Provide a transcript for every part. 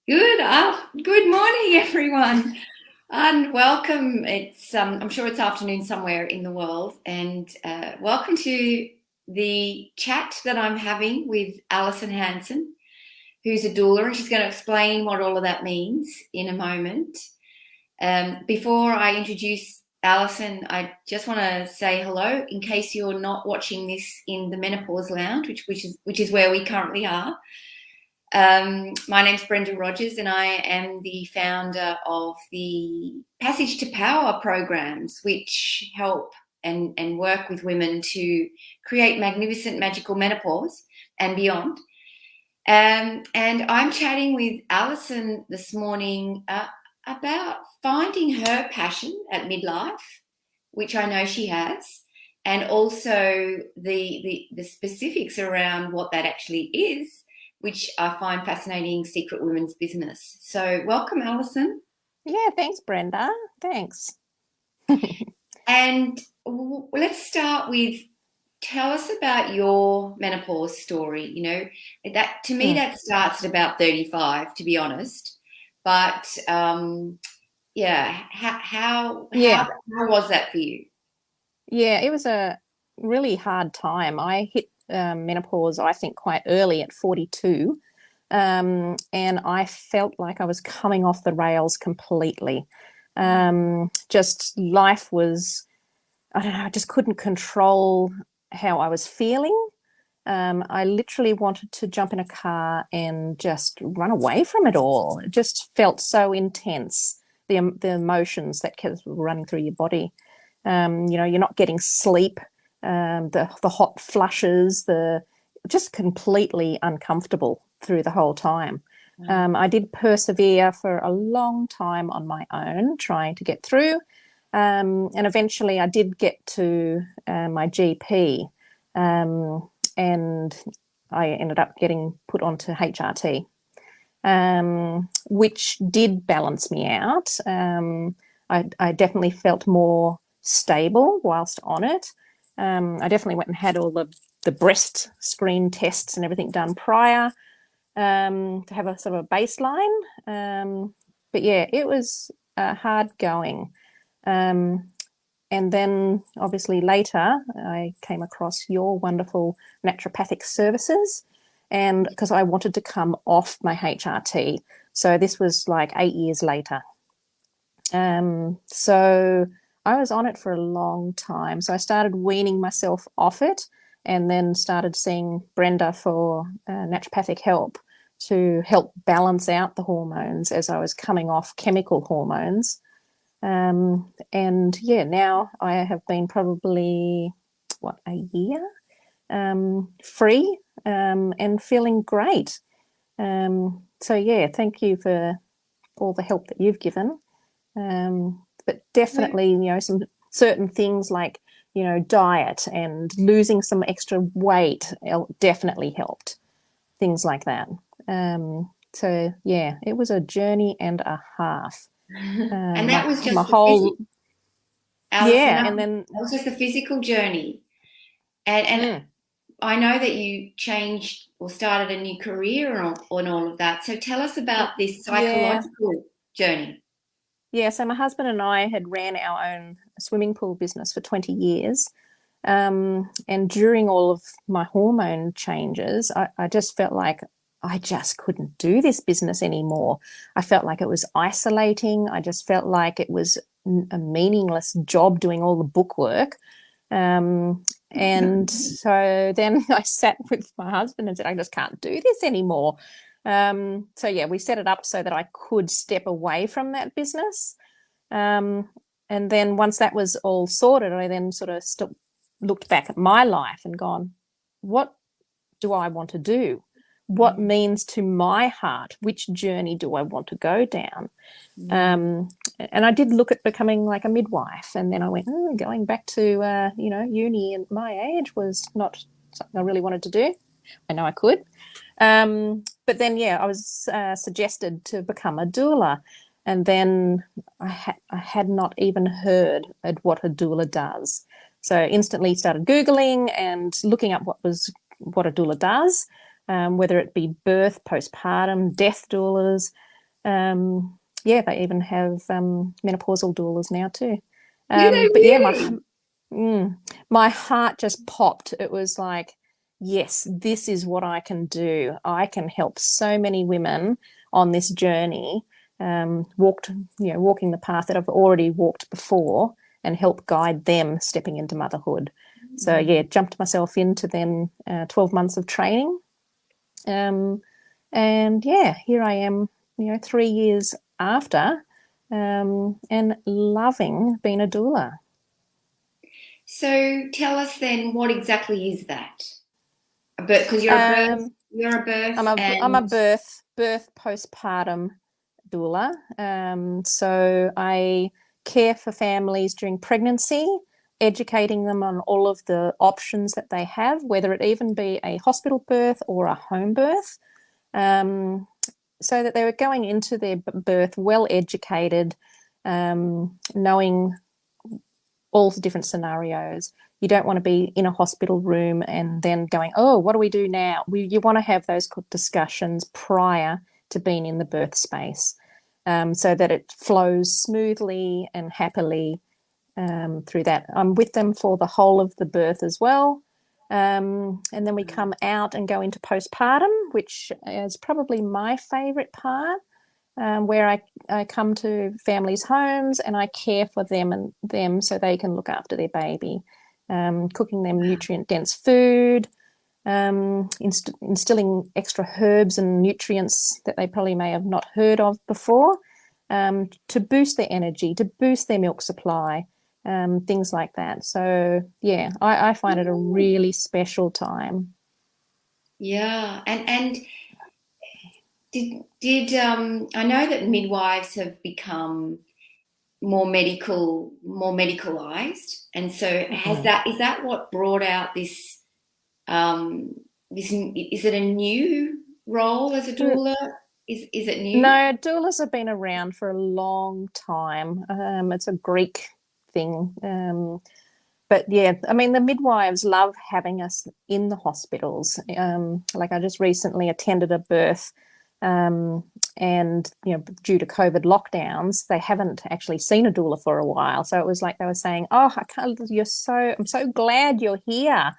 Good morning, everyone, and welcome. It's I'm sure it's afternoon somewhere in the world, and welcome to the chat that I'm having with Alison Hansen, who's a doula, and she's going to explain what all of that means in a moment. Before I introduce Alison, I just want to say hello in case you're not watching this in the Menopause Lounge, which is where we currently are. My name's Brenda Rogers, and I am the founder of the Passage to Power programs, which help and work with women to create magnificent, magical menopause and beyond. And I'm chatting with Alison this morning about finding her passion at midlife, which I know she has, and also the specifics around what that actually is, which I find fascinating, Secret Women's Business. So welcome, Alison. Yeah, thanks, Brenda. Thanks. And let's start with, tell us about your menopause story. You know, that to me, that starts at about 35, to be honest. But yeah, how was that for you? Yeah, it was a really hard time. I hit menopause, I think, quite early at 42. And I felt like I was coming off the rails completely. Just life was, I don't know, I just couldn't control how I was feeling. I literally wanted to jump in a car and just run away from it all. It just felt so intense, the emotions that kept running through your body. You're not getting sleep, the hot flushes, the just completely uncomfortable through the whole time. I did persevere for a long time on my own, trying to get through. And eventually I did get to my GP, and I ended up getting put onto HRT, which did balance me out. I definitely felt more stable whilst on it. I definitely went and had all the breast screen tests and everything done prior, to have a sort of a baseline. But yeah, it was hard going. And then obviously later I came across your wonderful naturopathic services, and because I wanted to come off my HRT. So this was like 8 years later. So I was on it for a long time. So I started weaning myself off it, and then started seeing Brenda for naturopathic help to help balance out the hormones as I was coming off chemical hormones. And yeah, now I have been probably, a year free, and feeling great. So yeah, thank you for all the help that you've given. But definitely, some certain things like, diet and losing some extra weight definitely helped. Things like that. So yeah, it was a journey and a half. And that was My just the whole physical, Alison. Yeah, That and then was just the physical journey. And I know that you changed or started a new career on all of that. So tell us about this yeah, psychological journey. yeah. So my husband and I had ran our own swimming pool business for 20 years. And during all of my hormone changes, I just felt like I just couldn't do this business anymore. I felt like it was isolating. I just felt like it was a meaningless job doing all the bookwork. And so then I sat with my husband and said, I just can't do this anymore. So yeah, we set it up so that I could step away from that business. Um, and then once that was all sorted, I then sort of looked back at my life and gone, what do I want to do? What means to my heart? Which journey do I want to go down? And I did look at becoming like a midwife, and then I went, going back to uni at my age was not something I really wanted to do. I know I could, but then I was suggested to become a doula, and then I had not even heard of what a doula does. So instantly started Googling and looking up what a doula does, whether it be birth, postpartum, death doulas. Yeah, they even have menopausal doulas now too. Do they But yeah, really? my heart just popped. It was like, yes, this is what I can do. I can help so many women on this journey, walking the path that I've already walked before, and help guide them stepping into motherhood. So yeah, jumped myself into then 12 months of training. And yeah, here I am, 3 years after, and loving being a doula. So tell us then, what exactly is that? Because Um, you're a birth I'm a and birth postpartum doula. So I care for families during pregnancy, educating them on all of the options that they have, whether it even be a hospital birth or a home birth. So that they were going into their birth well educated, knowing all the different scenarios. You don't want to be in a hospital room and then going, oh, what do we do now? You want to have those discussions prior to being in the birth space, so that it flows smoothly and happily through that. I'm with them for the whole of the birth as well. And then we come out and go into postpartum, which is probably my favorite part, where I come to families' homes and I care for them so they can look after their baby, cooking them nutrient-dense food, instilling extra herbs and nutrients that they probably may have not heard of before, to boost their energy, to boost their milk supply, things like that. So yeah, I find it a really special time. yeah, and did I know that midwives have become more medicalized, and so Mm. is that what brought out this this, is it a new role as a doula? Is it new? No, doulas have been around for a long time. It's a Greek thing. But yeah, I mean, the midwives love having us in the hospitals. Like I just recently attended a birth, um, and due to COVID lockdowns, they haven't actually seen a doula for a while. So it was like they were saying, "Oh, I can't. I'm so glad you're here."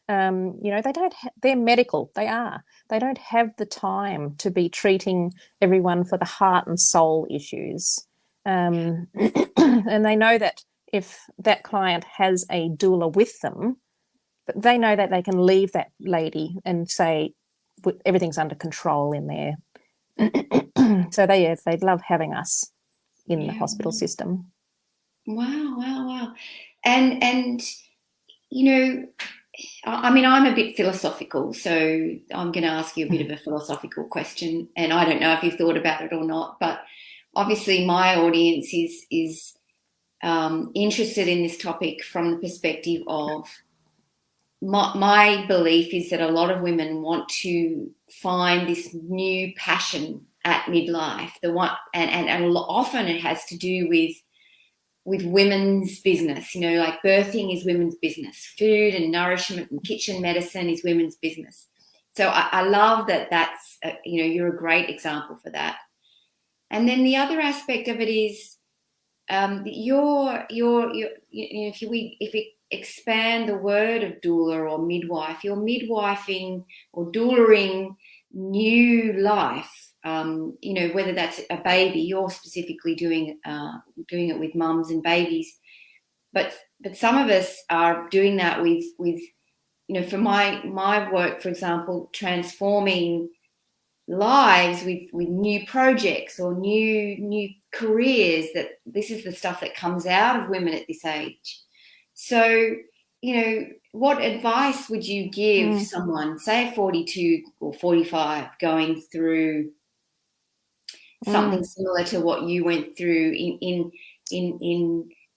They don't. They're medical. They are. They don't have the time to be treating everyone for the heart and soul issues, and they know that if that client has a doula with them, but they know that they can leave that lady and say everything's under control in there. So they love having us in the Yeah. hospital system. Wow, wow, wow. And you know, I mean, I'm a bit philosophical, so I'm going to ask you a bit of a philosophical question, and I don't know if you've thought about it or not, but obviously my audience is interested in this topic from the perspective of my belief is that a lot of women want to find this new passion at midlife, the one, and often it has to do with women's business. Like birthing is women's business, food and nourishment and kitchen medicine is women's business. So I love that. You're a great example for that. And then the other aspect of it is if we expand the word of doula or midwife, you're midwifing or doulaing new life. Whether that's a baby, you're specifically doing it with mums and babies, but some of us are doing that with for my work, for example, transforming lives with new projects or new careers. That this is the stuff that comes out of women at this age. So what advice would you give Mm. someone, say 42 or 45, going through something Mm. similar to what you went through in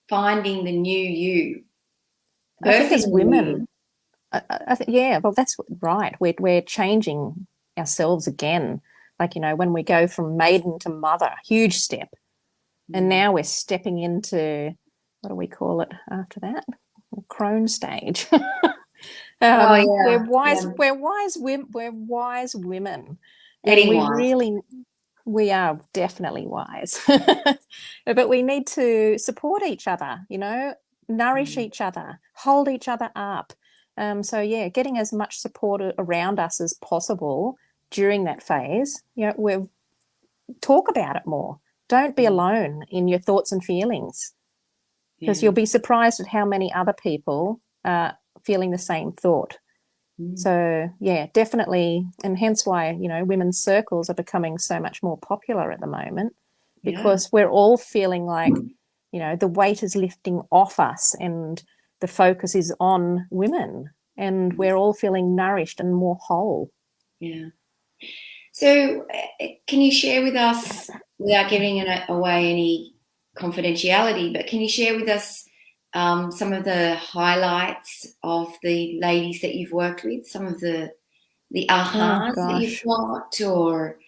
finding the new you, I think birthing as the new women, I think, yeah, well, that's right. We're changing ourselves again. Like, when we go from maiden to mother, huge step. And you? now we're stepping into, what do we call it after that? Crone stage. Oh We're yeah, wise. yeah, We're wise women. We're wise women, and getting we wise. really, We are definitely wise. But we need to support each other, nourish each other, hold each other up. So yeah, getting as much support around us as possible during that phase. We talk about it more. Don't be alone in your thoughts and feelings, because Yeah. you'll be surprised at how many other people are feeling the same thought. So yeah, definitely, and hence why women's circles are becoming so much more popular at the moment, Yeah. because we're all feeling like the weight is lifting off us, and the focus is on women, and we're all feeling nourished and more whole. Yeah. So, can you share with us, without giving away any confidentiality, but can you share with us some of the highlights of the ladies that you've worked with, some of the Oh ahas that you've gosh. got, or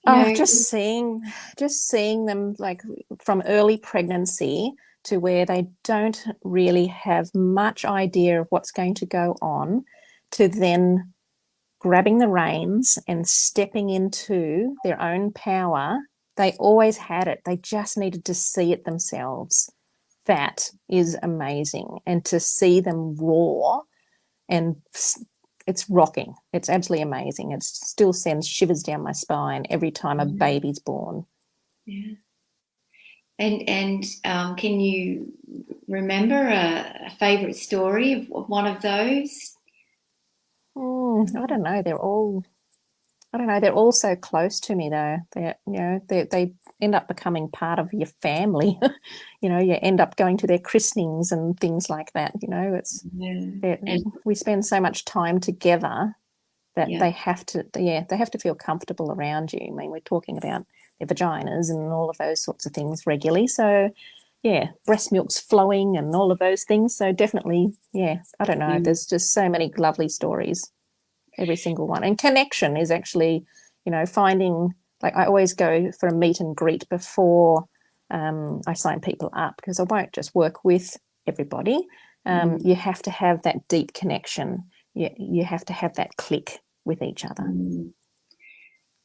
Oh, just seeing them, like, from early pregnancy to where they don't really have much idea of what's going to go on, to then grabbing the reins and stepping into their own power. They always had it. They just needed to see it themselves. That is amazing. And to see them roar, and it's rocking. It's absolutely amazing. It still sends shivers down my spine every time a baby's born. yeah. And can you remember a favourite story of one of those? I don't know. They're all so close to me, though. They end up becoming part of your family. You end up going to their christenings and things like that. Yeah. It, And we spend so much time together that yeah. they have to feel comfortable around you. I mean, we're talking about their vaginas and all of those sorts of things regularly. So yeah, breast milk's flowing and all of those things. So definitely, yeah, I don't know. Mm. There's just so many lovely stories, every single one. And connection is actually, finding, like, I always go for a meet and greet before I sign people up, because I won't just work with everybody. You have to have that deep connection. You have to have that click with each other. Mm.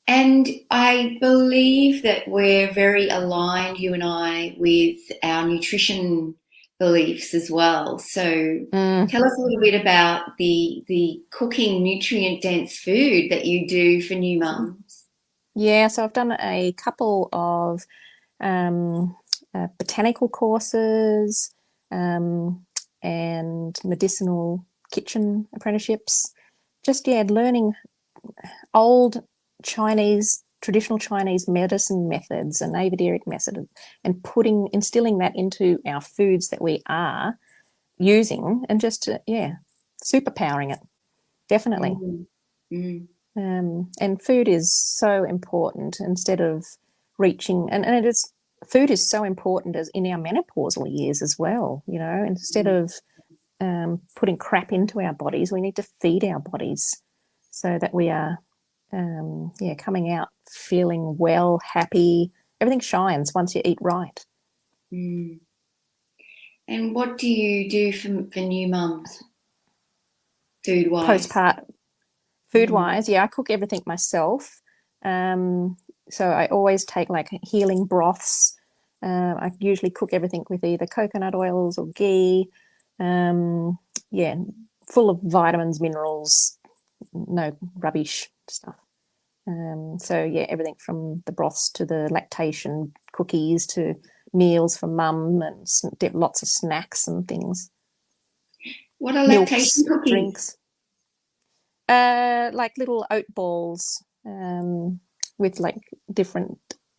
And I believe that we're very aligned, you and I, with our nutrition beliefs as well. So Mm. tell us a little bit about the cooking nutrient dense food that you do for new mums. Yeah, so I've done a couple of botanical courses, um, and medicinal kitchen apprenticeships. Just, yeah, learning old traditional Chinese medicine methods and Ayurvedic method, and instilling that into our foods that we are using, and just, yeah, superpowering it, definitely. Mm, mm, And food is so important, instead of reaching, and it is, food is so important as in our menopausal years as well. Instead mm, of putting crap into our bodies, we need to feed our bodies so that we are, yeah, coming out feeling well, happy. Everything shines once you eat right. mm. And what do you do for new mums, food wise? Postpart Food Mm, wise, yeah, I cook everything myself. Um, so I always take, like, healing broths. I usually cook everything with either coconut oils or ghee. Yeah, full of vitamins, minerals, no rubbish stuff. So yeah, everything from the broths to the lactation cookies to meals for mum, and lots of snacks and things, what are lactation milks, cookies? drinks. Like little oat balls, with, like, different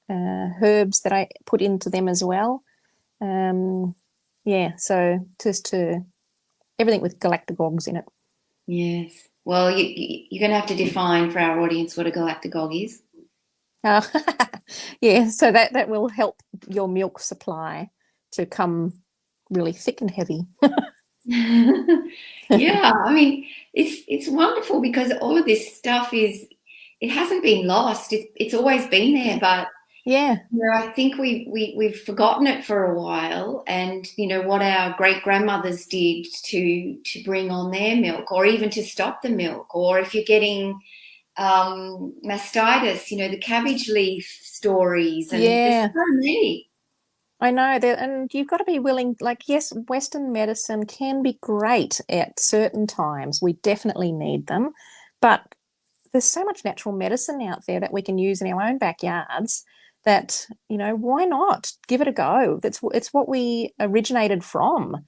herbs that I put into them as well. Um, yeah, so just to everything with galactagogues in it. Yes. Well, you're going to have to define for our audience what a galactagogue is. Uh, yeah, so that will help your milk supply to come really thick and heavy. Yeah, I mean, it's wonderful because all of this stuff it hasn't been lost. It's always been there, but Yeah. I think we've forgotten it for a while, and what our great grandmothers did to bring on their milk, or even to stop the milk, or if you're getting mastitis, the cabbage leaf stories, and there's Yeah, so many. I know that, and you've got to be willing, like, yes, Western medicine can be great at certain times. We definitely need them, but there's so much natural medicine out there that we can use in our own backyards that, why not give it a go? It's what we originated from.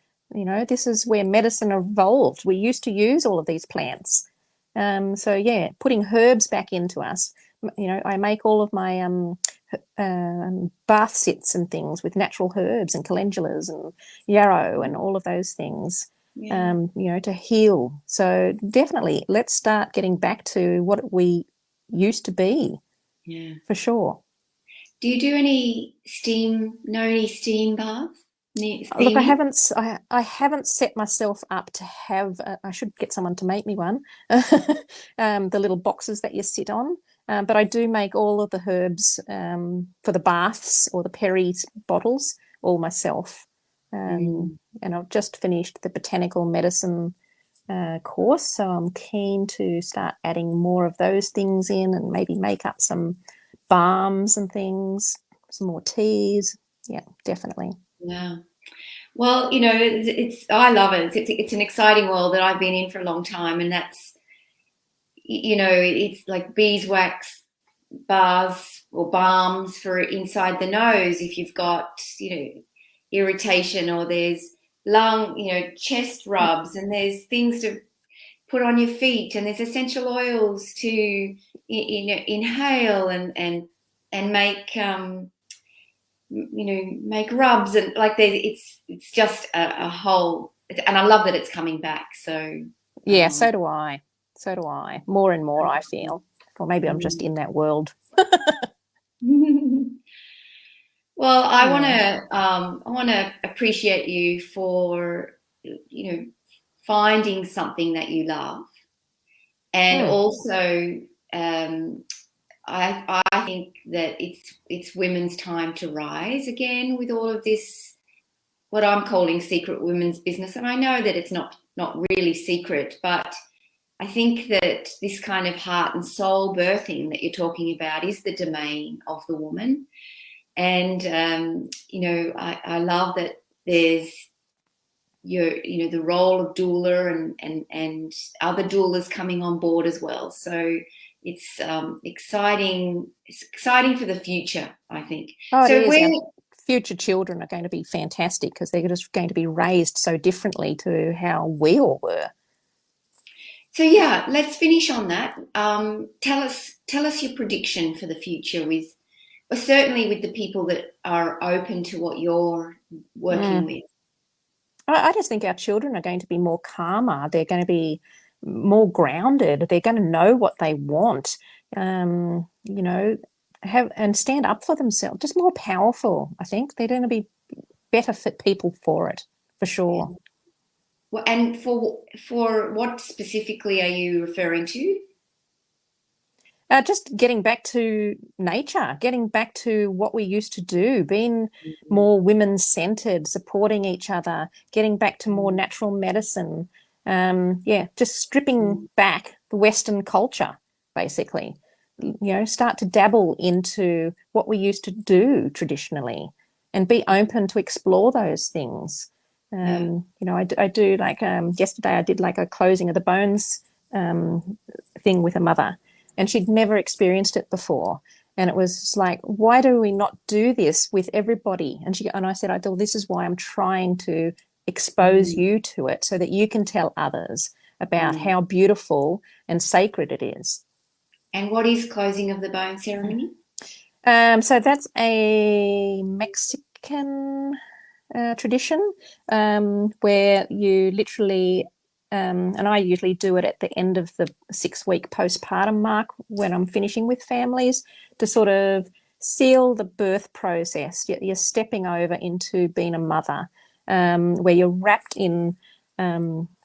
This is where medicine evolved. We used to use all of these plants. So yeah, putting herbs back into us. I make all of my bath sits and things with natural herbs and calendulas and yarrow and all of those things, Yeah, to heal. So definitely, let's start getting back to what we used to be, yeah. for sure. Do you do any steam? Know any steam baths? Look, I Steaming? haven't I haven't set myself up to have. I should get someone to make me one. The little boxes that you sit on. But I do make all of the herbs for the baths or the peri bottles all myself. Mm, And I've just finished the botanical medicine course, so I'm keen to start adding more of those things in and maybe make up some balms and things, some more teas. Yeah, definitely. yeah. Well, it's I love it. It's an exciting world that I've been in for a long time, and that's it's like beeswax baths or balms for inside the nose if you've got irritation, or there's lung, chest rubs, and there's things to put on your feet, and there's essential oils to inhale and make make rubs, and like it's just a whole, and I love that it's coming back. So Yeah, so do I. So do I. More and more, I feel. Or maybe I'm just mm. in that world. Well, Yeah. I want to appreciate you for finding something that you love, and Mm. also um, I think that it's women's time to rise again with all of this, what I'm calling secret women's business. And I know that it's not really secret, but I think that this kind of heart and soul birthing that you're talking about is the domain of the woman. And I love that there's the role of doula and other doulas coming on board as well. So it's exciting. It's exciting for the future, I think. Oh, it So is. where Our future children are going to be fantastic because they're just going to be raised so differently to how we all were. So yeah, let's finish on that. Tell us your prediction for the future with, or certainly with the people that are open to what you're working Mm. with. I just think our children are going to be more calmer. They're going to be more grounded. They're going to know what they want. Um, you know, have and stand up for themselves. Just more powerful. I think they're going to be better fit people for it, for Yeah. sure. Well, and for what specifically are you referring to? Just getting back to nature, getting back to what we used to do, being more women centered, supporting each other, getting back to more natural medicine. Yeah, just stripping back the Western culture, basically. Start to dabble into what we used to do and be open to explore those things. Yeah. I do like yesterday, I did like a closing of the bones thing with a mother, and she'd never experienced it before. And it was like, why do we not do this with everybody? And I said, this is why I'm trying to expose Mm, you to it so that you can tell others about mm. how beautiful and sacred it is. And what is closing of the bone ceremony? So that's a Mexican tradition where you literally, and I usually do it at the end of the 6-week postpartum mark when I'm finishing with families to sort of seal the birth process. You're stepping over into being a mother, where you're wrapped in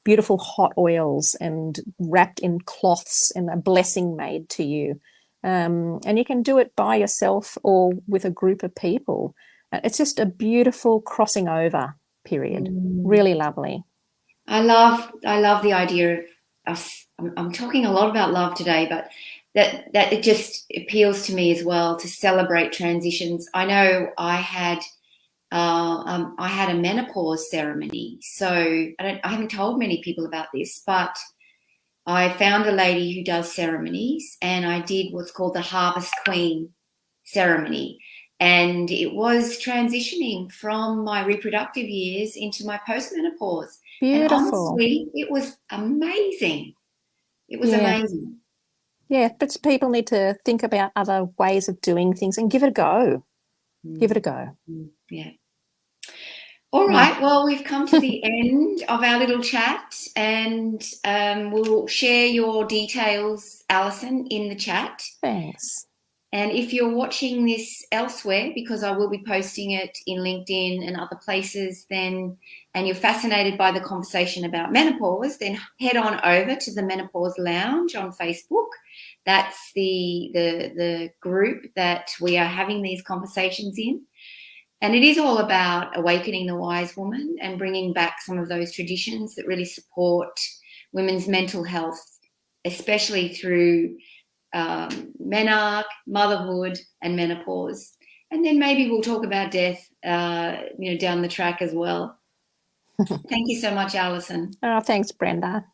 beautiful hot oils and wrapped in cloths and a blessing made to you. And you can do it by yourself or with a group of people. It's just a beautiful crossing over period. Mm. Really lovely. I love the idea of us. I'm talking a lot about love today, but that it just appeals to me as well to celebrate transitions. I know I had a menopause ceremony, so I haven't told many people about this, but I found a lady who does ceremonies, and I did what's called the Harvest Queen ceremony. And it was transitioning from my reproductive years into my postmenopause. And Beautiful. honestly, it was amazing. It was Yeah. amazing. Yeah. But people need to think about other ways of doing things and give it a go. Give it a Mm, go. yeah. All Mm. right. Well, we've come to the end of our little chat, and we'll share your details, Alison, in the chat. Thanks. And if you're watching this elsewhere, because I will be posting it in LinkedIn and other places, then and you're fascinated by the conversation about menopause, then head on over to the Menopause Lounge on Facebook. That's the group that we are having these conversations in. And it is all about awakening the wise woman and bringing back some of those traditions that really support women's mental health, especially through menarche, motherhood, and menopause. And then maybe we'll talk about death, down the track as well. Thank you so much, Alison. Oh, thanks, Brenda.